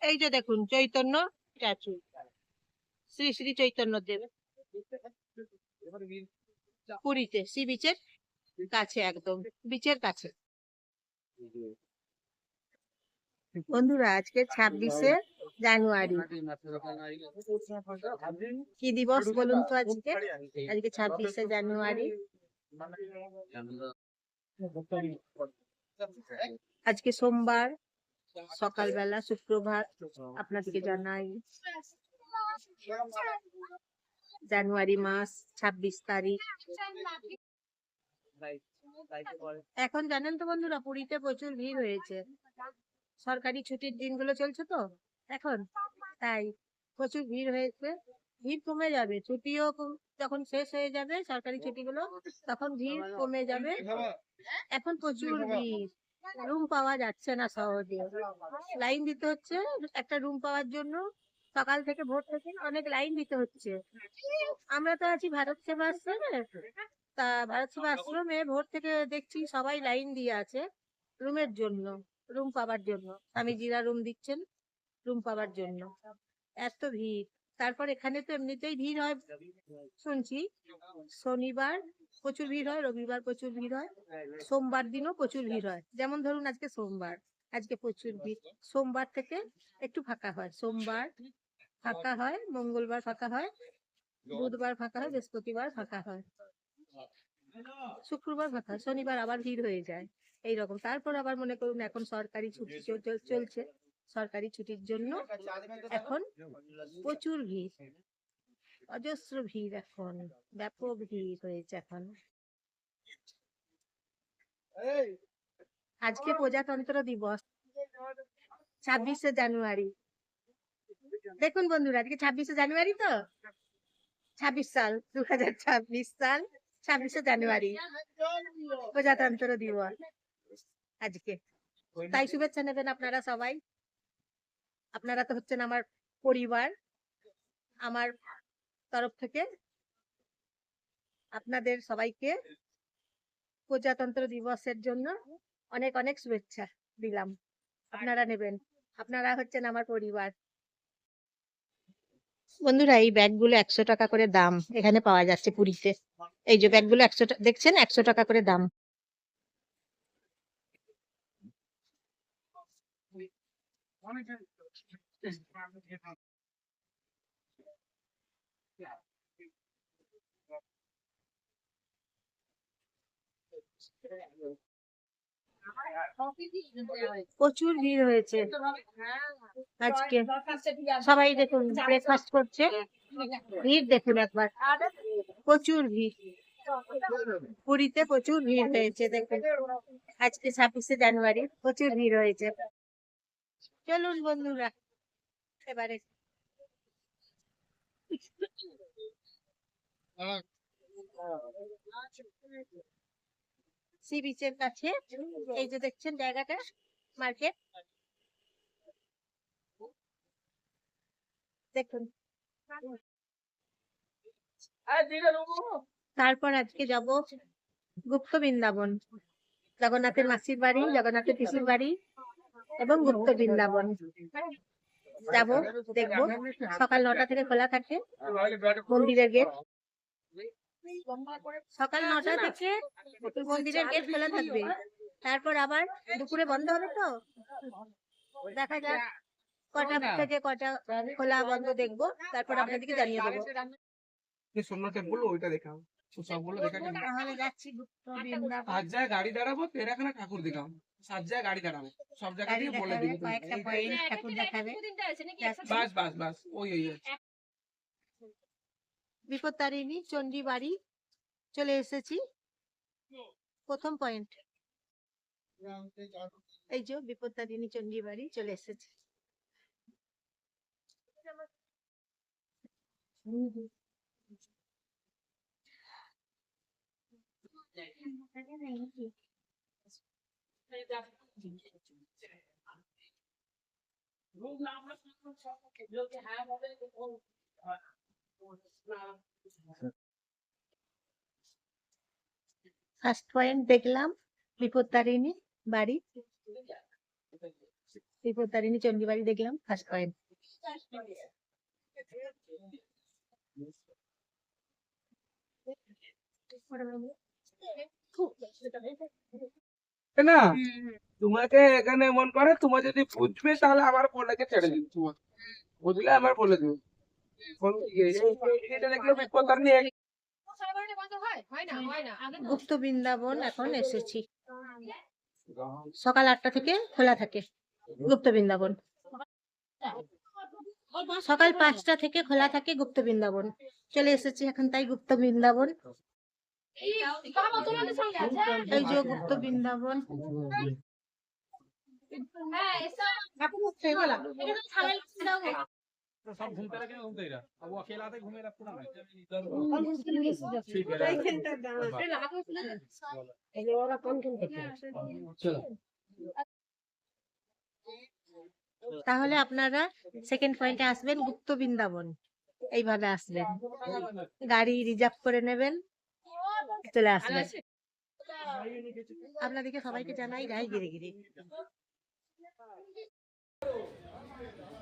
এই যে দেখুন চৈতন্য স্ট্যাচু, শ্রী শ্রী চৈতন্য দেব, পুরীতে সি বিচের কাছে, একদম বিচের কাছে। বন্ধুরা আজকে 26শে জানুয়ারি, কি দিবস বলুন তো? আজকে 26শে জানুয়ারি। আজকে সোমবার সকালবেলা, সুপ্রভাত আপনাদেরকে জানাই। জানুয়ারি মাস, 26 তারিখ। এখন জানেন তো বন্ধুরা, পুরীতে প্রচুর ভিড় হয়েছে। সরকারি ছুটির দিনগুলো চলছে তো এখন, তাই প্রচুর ভিড় হয়েছে। ভিড় কমে যাবে, ছুটিও যখন শেষ হয়ে যাবে সরকারি ছুটিগুলো, তখন ভিড় কমে যাবে। এখন প্রচুর ভিড়, রুম পাওয়া যাচ্ছে না সহজে, লাইন দিতে হচ্ছে একটা রুম পাওয়ার জন্য। সকাল থেকে ভোর থেকে অনেক লাইন দিতে হচ্ছে। আমরা তো আছি ভারত সেবা আশ্রমে, তা ভারত সেবা আশ্রমে ভোর থেকে দেখছি সবাই লাইন দিয়ে আছে রুমের জন্য, রুম পাওয়ার জন্য। স্বামীজিরা রুম দিচ্ছেন রুম পাওয়ার জন্য, এত ভিড়। তারপর এখানে তো এমনিতেই ভিড় হয় শুনছি, শনিবার প্রচুর ভিড় হয়, রবিবার প্রচুর ভিড় হয়, সোমবার দিনও প্রচুর ভিড় হয়। যেমন ধরুন আজকে সোমবার, আজকে প্রচুর ভিড়। সোমবার থেকে একটু ফাঁকা হয়, সোমবার ফাঁকা হয়, মঙ্গলবার ফাঁকা হয়, বুধবার ফাঁকা হয়, বৃহস্পতিবার ফাঁকা হয়, শুক্রবার ফাঁকা হয়, শনিবার আবার ভিড় হয়ে যায় এইরকম। তারপর আবার মনে করুন এখন সরকারি ছুটি চলছে, সরকারি ছুটির জন্য এখন প্রচুর ভিড়, অজস্র ভিড়, এখন ব্যাপক ভিড় হয়েছে এখন। আজকে প্রজাতন্ত্র দিবস, 26শে জানুয়ারি। দেখুন বন্ধুরা আজকে 26শে জানুয়ারি তো, 26 সাল, 2026 সাল 26শে জানুয়ারি প্রজাতন্ত্র দিবস আজকে। তাই শুভেচ্ছা নেবেন আপনারা সবাই। আপনারা তো হচ্ছেন আমার পরিবার, আমার তরফ থেকে আপনাদের সবাইকে প্রজাতন্ত্র দিবসের জন্য অনেক অনেক শুভেচ্ছা দিলাম। আপনারা নেবেন, আপনারা হচ্ছেন আমার পরিবার। বন্ধুরা এই ব্যাগগুলো 100 টাকা করে দাম এখানে পাওয়া যাচ্ছে পুরীতে। এই যে ব্যাগগুলো 100 দেখছেন, 100 টাকা করে দাম। প্রচুর ভিড় হয়েছে আজকে, সবাই দেখুন ব্রেকফাস্ট করছে, ভিড় দেখুন একবার, প্রচুর ভিড় পুরীতে, প্রচুর ভিড় হয়েছে দেখুন। আজকে 26শে জানুয়ারি প্রচুর ভিড় হয়েছে। চলুন বন্ধুরা এবারে সি বিচের কাছে, এই যে দেখছেন জায়গাটা, মার্কেট দেখুন। তারপর আজকে যাব গুপ্ত বৃন্দাবন, জগন্নাথের মাসির বাড়ি, জগন্নাথের পিসির বাড়ি এবং গুপ্ত বৃন্দাবন যাব, দেখবো। সকাল 9টা থেকে খোলা থাকে মন্দিরের গেট, সকাল 9টা থেকে মন্দিরের গেট খোলা থাকবে। তারপর আবার দুপুরে বন্ধ হবে, তো দেখা যাক কটা থেকে কটা খোলা বন্ধ দেখবো, তারপর আপনাদেরকে জানিয়ে দেবো। সোমনাথ টেম্পল ওইটা দেখাও, সবগুলো দেখা গেল। তাহলে যাচ্ছি গুপ্ত বৃন্দাবন। 5 জায়গায় গাড়ি দাঁড়াবো, 13খানা ঠাকুর দেখাও, 7 জায়গায় গাড়ি দাঁড়াবো, সব জায়গা থেকে বলে দিব কয়েকটা পয়েন্ট ঠাকুর দেখাবে। বাস বাস বাস, ওই ওই বিপত্তারিণী চণ্ডী বাড়ি চলে এসেছি, প্রথম পয়েন্ট এই যে বিপত্তারিণী চণ্ডী বাড়ি চলে এসেছি। ফার্স্ট পয়েন্ট দেখলাম বিপত্তারিণী বাড়ি, ত্রিপুরারিণী চণ্ডীবাড়ি দেখলাম ফার্স্ট পয়েন্ট। না তোমাকে এখানে মন করে তোমার যদি বুঝবে তাহলে আমার বলেকে ছেড়ে দিবে, তোমার বুঝলে আমার বলে দিবে এটা দেখলে বিপদ আর নেই। গুপ্ত বৃন্দাবন এখন এসেছি। সকাল 8টা থেকে খোলা থাকে গুপ্ত বৃন্দাবন, সকাল 5টা থেকে খোলা থাকে গুপ্ত বৃন্দাবন। চলে এসেছি এখন তাই গুপ্ত বৃন্দাবন। এই যে গুপ্ত বৃন্দাবন। सब घूमते रहे घूमते ही रहा, अब वो अकेला आते घूमे रहा पूरा চলো তাহলে আপনারা সেকেন্ড পয়েন্টে আসবেন গুপ্ত বৃন্দাবন, এইভাবে আসবেন, গাড়ি রিজার্ভ করে নেবেন, চলে আসবেন। আপনাদেরকে সবাইকে জানাই রাই গিরে গিরে।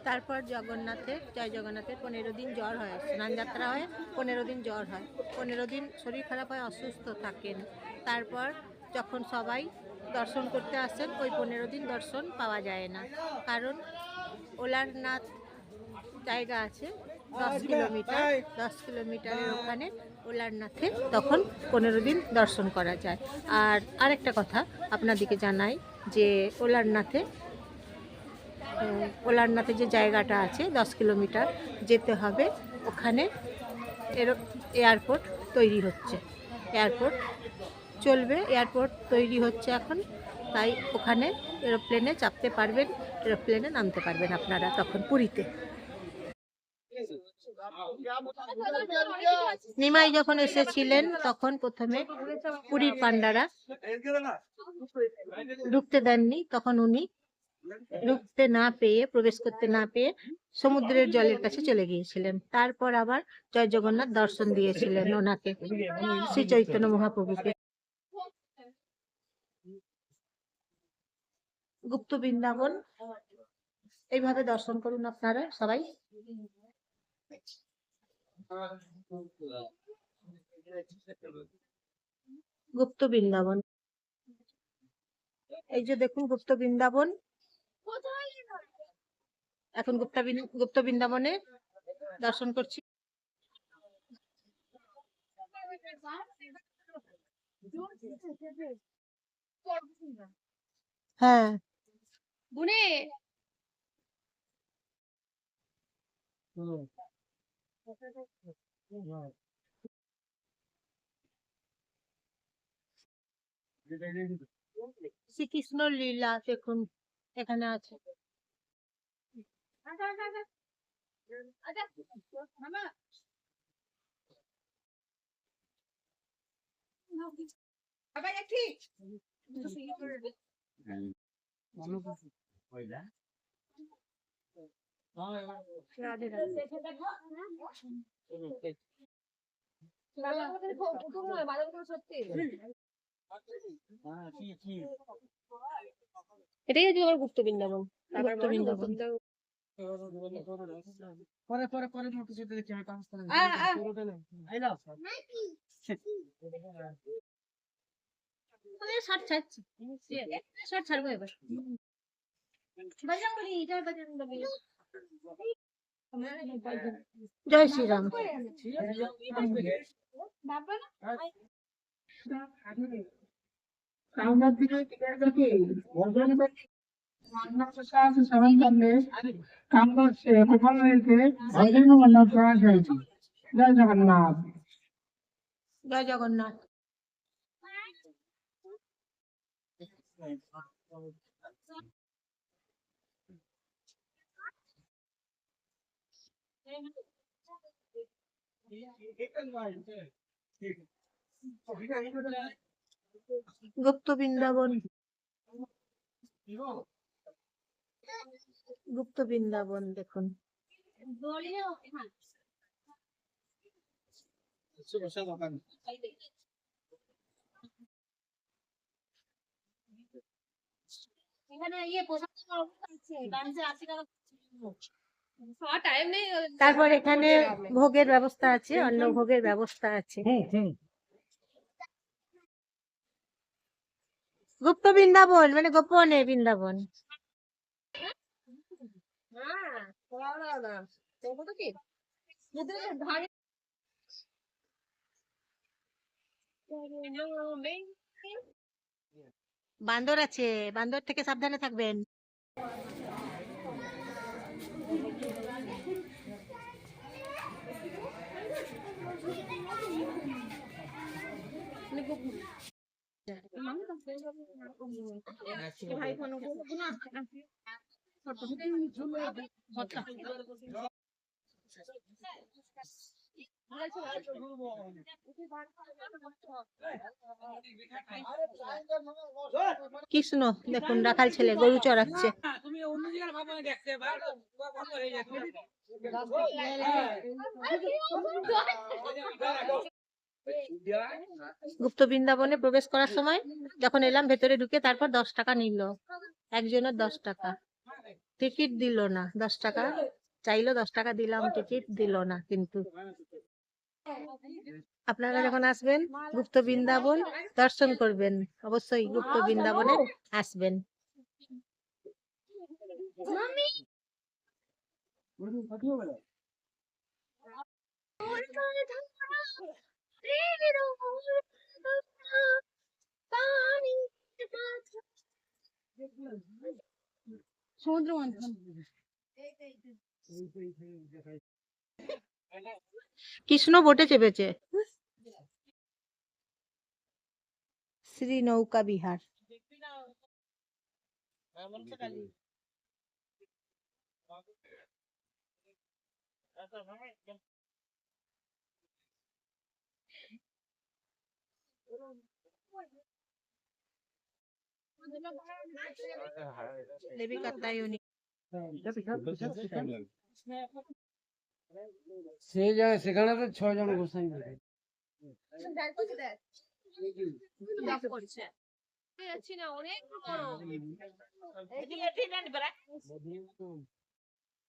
তারপর জগন্নাথের জয় জগন্নাথের 15 দিন জ্বর হয়, স্নান যাত্রা হয়, 15 দিন জ্বর হয়, 15 দিন শরীর খারাপ হয়, অসুস্থ থাকেন। তারপর যখন সবাই দর্শন করতে আসেন ওই 15 দিন দর্শন পাওয়া যায় না, কারণ ওলারনাথ জায়গা আছে 10 কিলোমিটার, 10 কিলোমিটারের ওখানে ওলারনাথে তখন 15 দিন দর্শন করা যায়। আর আরেকটা কথা আপনাদেরকে জানাই যে ওলারনাথে যে জায়গাটা আছে 10 কিলোমিটার যেতে হবে, ওখানে এয়ারপোর্ট তৈরি হচ্ছে, এয়ারপোর্ট চলবে, এয়ারপোর্ট তৈরি হচ্ছে এখন, তাই ওখানে এরোপ্লেনে চাপতে পারবেন, এরোপ্লেনে নামতে পারবেন আপনারা তখন পুরীতে। নিমাই যখন এসেছিলেন তখন প্রথমে পুরীর পান্ডারা ঢুকতে দেননি, তখন উনি ঢুকতে না পেয়ে, প্রবেশ করতে না পেয়ে সমুদ্রের জলের কাছে চলে গিয়েছিলেন। তারপর আবার জয় জগন্নাথ দর্শন দিয়েছিলেন ওনাকে, শ্রী চৈতন্য মহাপ্রভুকে। গুপ্ত বৃন্দাবন এইভাবে দর্শন করুন আপনারা সবাই। গুপ্ত বৃন্দাবন, এই যে দেখুন গুপ্ত বৃন্দাবন। এখন গুপ্ত বৃন্দাবনে দর্শন করছি। হ্যাঁ বুনে শ্রীকৃষ্ণ লীলা দেখুন এখানে আছে। এটাই হচ্ছে আমার গুপ্ত বৃন্দাবন। গুপ্ত বৃন্দাবন পরে পরে পরে মোটর সাইকেল দেখি আমি কাজ করে শর্ট ছাড়ছি, শর্ট ছাড়বো এবার। জয় শ্রীরাম। কাম করছে গোপাল রয়েছে ভজন মন্ডল করা হয়েছে। জয় জগন্নাথ। জয় জগন্নাথ। গুপ্ত বৃন্দাবন, গুপ্ত বৃন্দাবন দেখুন। এখানে ইয়ে প্রসাদ আছে, ডান্সে 80 টাকা। টাইম নেই। তারপর এখানে ভোগের ব্যবস্থা আছে, অন্ন ভোগের ব্যবস্থা আছে। গুপ্ত বৃন্দাবন মানে গোপনে বৃন্দাবন। বান্দর আছে, বান্দর থেকে সাবধানে থাকবেন। কৃষ্ণ দেখুন রাখাল ছেলে গরু চড়াচ্ছে। তুমি অন্য জায়গায় ভাবো দেখতে বন্ধ হয়ে যাচ্ছে। গুপ্ত বৃন্দাবনে প্রবেশ করার সময় যখন এলাম ভেতরে ঢুকে, তারপর 10 টাকা নিল, একজনের 10 টাকা। টিকিট দিল না, 10 টাকা চাইলো, 10 টাকা দিলাম, টিকিট দিল না। কিন্তু আপনারা যখন আসবেন গুপ্ত বৃন্দাবন দর্শন করবেন, অবশ্যই গুপ্ত বৃন্দাবনে আসবেন। সমুদ্র মন্থন। কৃষ্ণ বোটে চেপেছে। শ্রী নৌকা বিহার। দেবী কাত্যায়নী। সেই জায়গায় সেখানে তো 6 জন গোসাই থাকে। যাচ্ছি না, অনেক বড়।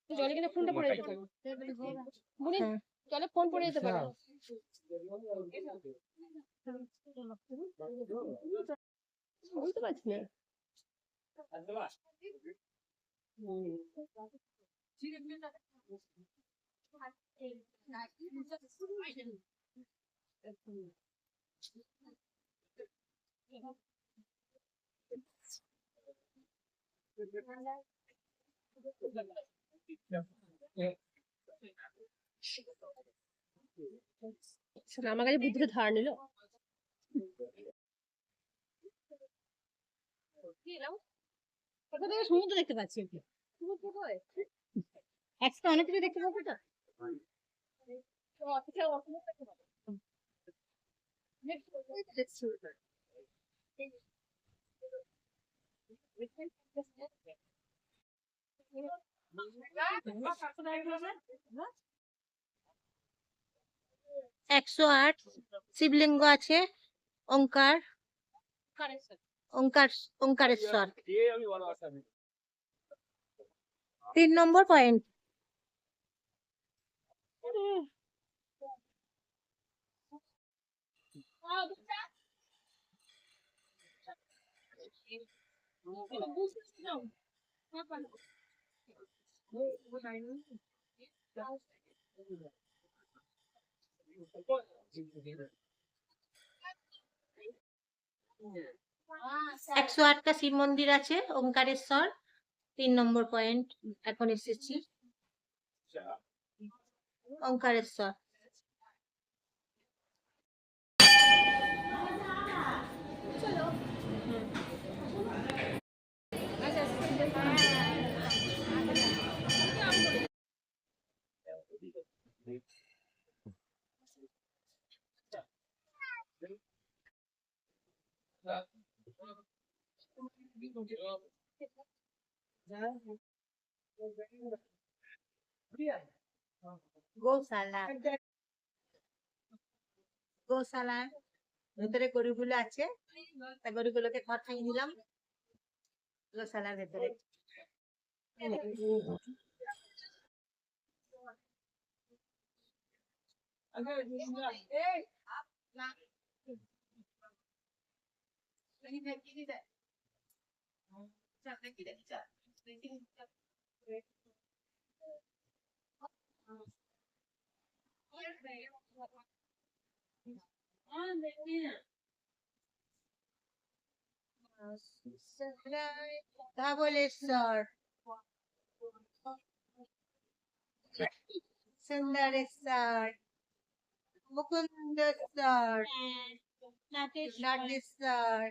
জলে কিন্তু ফোনটা পড়ে যেতে পারে। বুড়ি, হ্যাঁ। জলে ফোন পড়ে যেতে পারে। বুঝতে পারছি না। আমার কাছে বুদ্ধিটা ধার নিল। কোথা থেকে সমুদ্র দেখতে পাচ্ছি। একসাথে অনেক কিছু দেখতে পাচ্ছি তো। একশো 8 শিবলিঙ্গ আছে। ওঙ্কার, ওঙ্কার, ওঙ্কারেশ্বর। 3 নম্বর পয়েন্ট। একশো 8টা শিব মন্দির আছে। ওঙ্কারেশ্বর 3 নম্বর পয়েন্ট এখন এসেছি। ওঙ্কারেশ্বর। গোশালা, গোশালা ভেতরে গরুগুলো আছে, তা গরুগুলোকে খড় খাইয়ে দিলাম। গোশালার ভেতরে। ধবলেশ্বর, সুন্দরেশ্বর, মুকুন্দেশ্বর, নাটেশ্বর,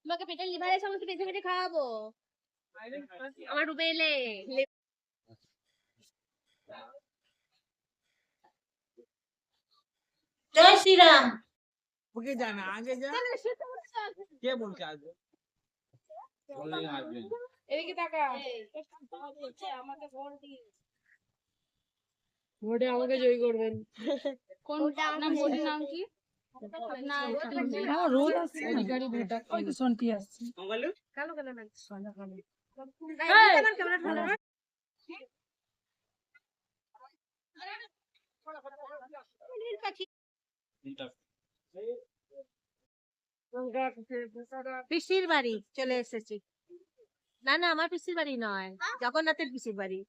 তোমাকে পেটের লিভারের সমস্ত বেছে বেছে খাওয়াবো আমার রুমে এলে। জয় শ্রীরাম। ওকে জানা আগে যা কে বলছে আসবে এদিকে তাকা। আমাকে আমাকে জয় করবেন। কোনটা আপনার ভোটের নাম কি? রোল আছে ওই তো শুনতে আসছে কালো কালো না সোনা কালো। পিসির বাড়ি চলে এসেছি। না না আমার পিসির বাড়ি নয়, জগন্নাথের পিসির বাড়ি।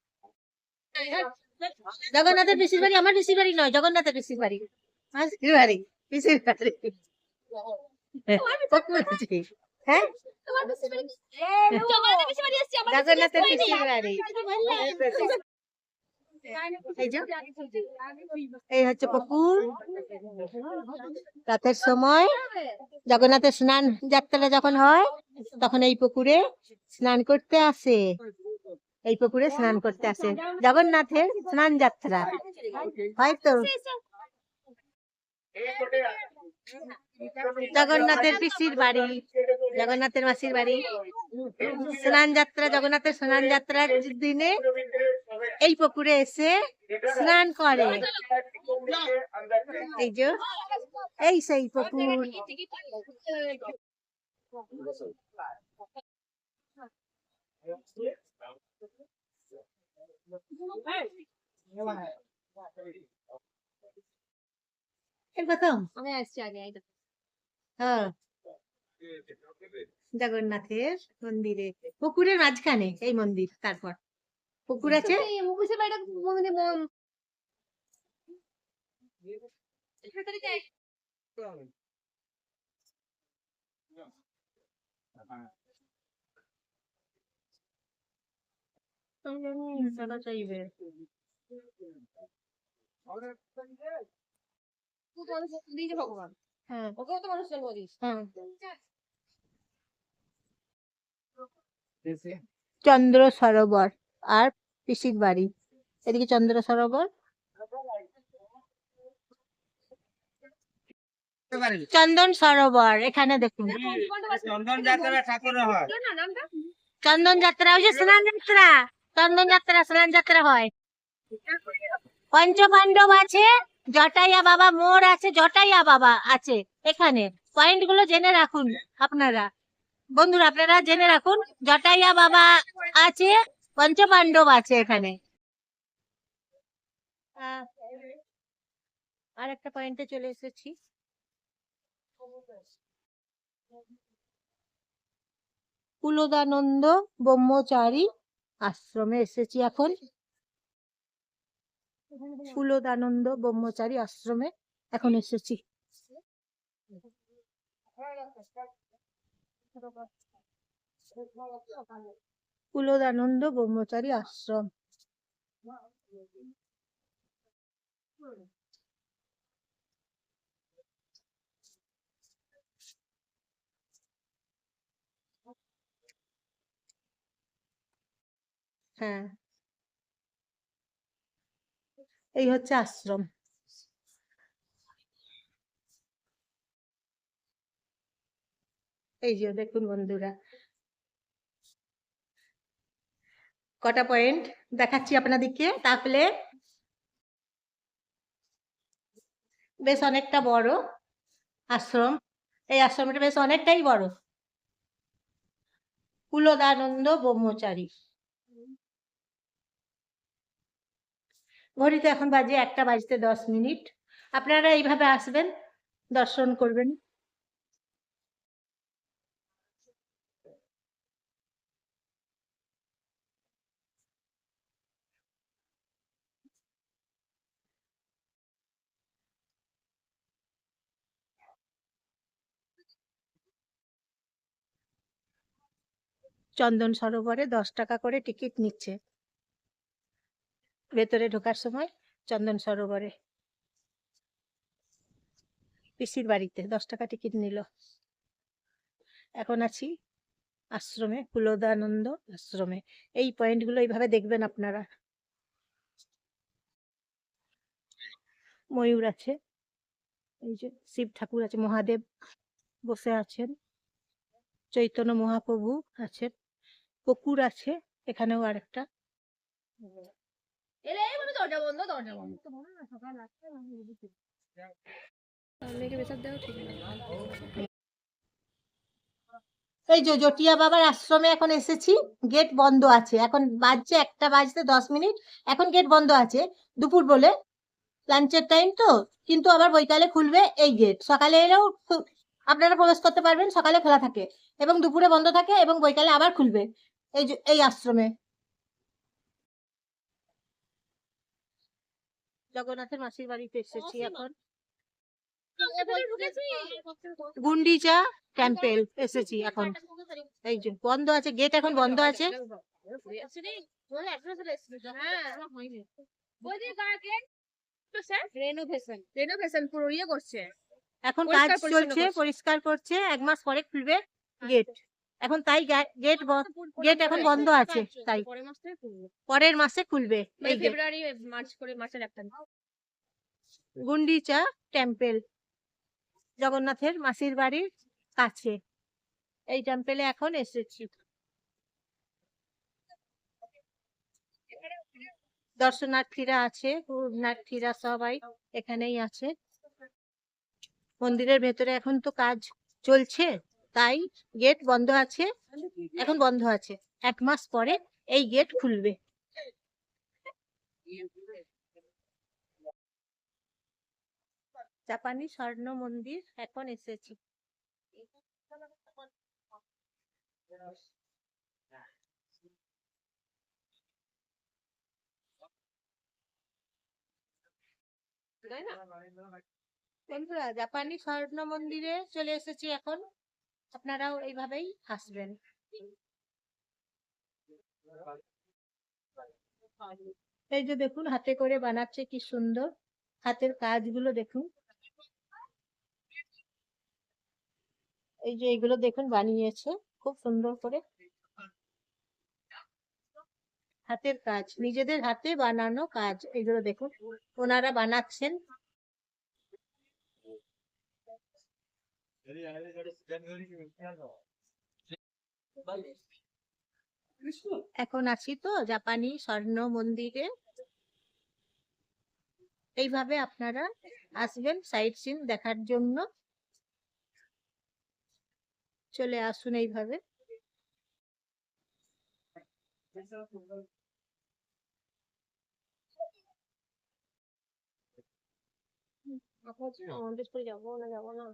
জগন্নাথের পিসির বাড়ি আমার পিসির বাড়ি নয়, জগন্নাথের পিসির বাড়ি। পিসির বাড়ি পিসির বাড়ি। হ্যাঁ জগন্নাথের পিসির বাড়ি। এই হচ্ছে পুকুর। রাতের সময় জগন্নাথের স্নান যাত্রা যখন হয় তখন এই পুকুরে স্নান করতে আসে। এই পুকুরে স্নান করতে আসে জগন্নাথের স্নান যাত্রা হয়তো। জগন্নাথের পিসির বাড়ি, জগন্নাথের মাসির বাড়ি। স্নান যাত্রা, জগন্নাথের স্নান যাত্রার দিনে এই পুকুরে এসে স্নান করে। এই যে এই সেই পুকুর। এই প্রথম আমি আসছি আগে এই দেখো। হ্যাঁ জগন্নাথের মন্দিরে, পুকুরের মাঝখানে এই মন্দির, তারপর পুকুর আছে। এই মুখোশের বাড়িটা মনে মন তাড়াতাড়ি যাই। আমি জানি দাদা চাইবে। তুই তো মানুষ দিয়েছে ভগবান, হ্যাঁ ওকেও তো মানুষ জন্ম দিস। হ্যাঁ। চন্দ্র সরোবর আর পিসির বাড়ি, এদিকে চন্দ্র সরোবর, চন্দন সরোবর। এখানে দেখুন চন্দন যাত্রা ঠাকুরের হয়। না নামটা চন্দন যাত্রা, ওই যে স্নান যাত্রা, চন্দন যাত্রা, স্নান যাত্রা হয়। পঞ্চপাণ্ডব আছে, জটাইয়া বাবা মোড় আছে, জটাইয়া বাবা আছে এখানে। পয়েন্ট গুলো জেনে রাখুন আপনারা, বন্ধুরা আপনারা জেনে রাখুন। জটাইয়া বাবা আছে, পঞ্চপাণ্ডব আছে এখানে। আর একটা পয়েন্টে চলে এসেছি। কুলদানন্দ ব্রহ্মচারী আশ্রমে এসেছি এখন। কুলদানন্দ ব্রহ্মচারী আশ্রমে এখন এসেছি। কুলদানন্দ ব্রহ্মচারী আশ্রম। হ্যাঁ এই হচ্ছে আশ্রম। এই যে দেখুন বন্ধুরা, কটা পয়েন্ট দেখাচ্ছি আপনাদেরকে। তাহলে বেশ অনেকটা বড় আশ্রম, এই আশ্রমটা বেশ অনেকটাই বড়। কুলদানন্দ ব্রহ্মচারী। ঘড়িতে এখন বাজে 1:10। আপনারা এইভাবে আসবেন, দর্শন করবেন। চন্দন সরোবরে 10 টাকা করে টিকিট নিচ্ছে ভেতরে ঢোকার সময়। চন্দন সরোবরে পিসির বাড়িতে 10 টাকা টিকিট নিল। এখন আছি আশ্রমে, কুলদানন্দ আশ্রমে। এই পয়েন্ট গুলো এইভাবে দেখবেন আপনারা। ময়ূর আছে, এই যে শিব ঠাকুর আছে, মহাদেব বসে আছেন, চৈতন্য মহাপ্রভু আছেন, পুকুর আছে এখানেও আরেকটা। এলে মানে দরজা বন্ধ, দরজা বন্ধ। মেয়েকে বেসার দেওয়া ঠিক না। এই যে জটিয়া বাবার আশ্রমে এখন এসেছি। গেট বন্ধ আছে, এখন বাজছে 1:10। এখন গেট বন্ধ আছে দুপুর বলে, লাঞ্চের টাইম তো, কিন্তু আবার বৈকালে খুলবে এই গেট। সকালে এলেও আপনারা প্রবেশ করতে পারবেন, সকালে খোলা থাকে এবং দুপুরে বন্ধ থাকে এবং বৈকালে আবার খুলবে এই যে এই আশ্রমে। জগন্নাথের মাসির বাড়িতে এসেছি এখন। গুন্ডিচা টেম্পল এসেছি এখন। এই যে বন্ধ আছে গেট, এখন বন্ধ আছে। রেনোভেশন পুরো ইয়ে করছে, এখন কাজ পরিষ্কার পরিচ্ছন্ন চলছে, করছে। পরিষ্কার করছে। 1 মাস পরে খুলবে গেট। এখন তাই গেট গেট এখন বন্ধ আছে, তাই পরের মাস থেকে খুলবে, পরের মাসে খুলবে মানে এই গেট। ফেব্রুয়ারি মার্চ করে, মাসের একটা। গুন্ডিচা টেম্পল। জগন্নাথের মাসির বাড়ির কাছে এই টেম্পেলে এখন এসেছি। দর্শনার্থীরা আছে, পুণ্যার্থীরা সবাই এখানেই আছে। মন্দিরের ভেতরে এখন তো কাজ চলছে, তাই গেট বন্ধ আছে, এখন বন্ধ আছে। 1 মাস পরে এই গেট খুলবে। জাপানি স্বর্ণ মন্দির এখন এসেছি। বন্ধুরা, জাপানি স্বর্ণ মন্দিরে চলে এসেছি এখন। আপনারাও এইভাবেই আসবেন। এই যে দেখুন, হাতে করে বানাচ্ছে, কি সুন্দর হাতের কাজগুলো দেখুন। এই যে এগুলো দেখুন বানিয়েছে খুব সুন্দর করে, হাতের কাজ, নিজেদের হাতে বানানো কাজ। এগুলো দেখুন ওনারা বানাচ্ছেন। এখন আছি তো জাপানি স্বর্ণ মন্দিরে। এইভাবে আপনারা আসবেন সাইট সিন দেখার জন্য। চলে আসুন এইভাবে। যাবো না।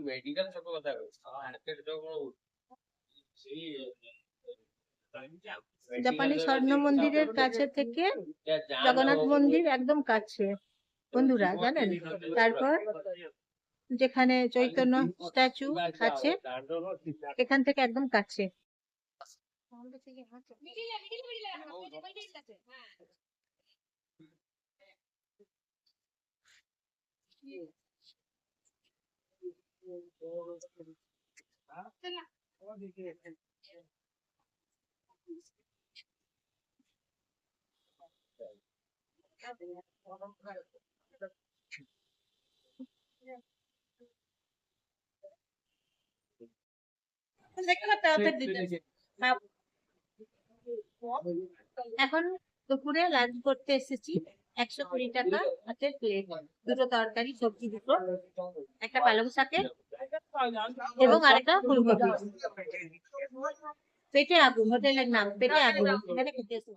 মেডিকেল ছোট কথা জাপানি স্বর্ণ মন্দিরের কাছে থেকে জগন্নাথ মন্দির একদম কাছে বন্ধুরা, জানেন। তারপর যেখানে চৈতন্য স্ট্যাচু আছে এখান থেকে একদম কাছে। এখন দুপুরে লাঞ্চ করতে এসেছি। 120 টাকা হাতের প্লেট, দুটো তরকারি, সবজি দুটো, একটা পালং শাকের এবং আরেকটা ফুলকপি। পেটে আগুন, হোটেলের নাম পেটে আগুন। এখানে খেতে এসেছি।